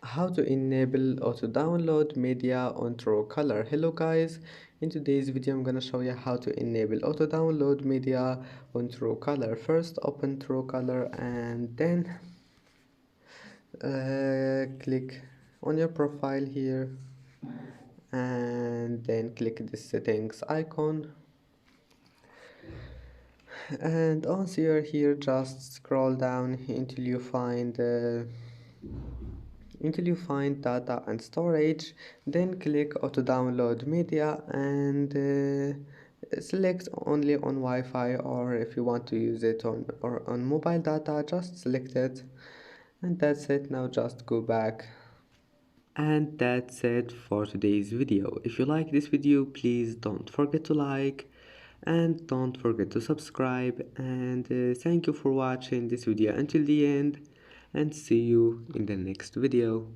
How to enable auto download media on Truecaller. Hello guys, in today's video I'm gonna show you how to enable auto download media on Truecaller. First open Truecaller and then click on your profile here and then click the settings icon, and once you're here just scroll down until you find data and storage, then click auto download media and select only on Wi-Fi, or if you want to use it on mobile data, just select it, and that's it. Now just go back. And that's it for today's video. If you like this video, please don't forget to like and don't forget to subscribe, and thank you for watching this video until the end, and see you in the next video.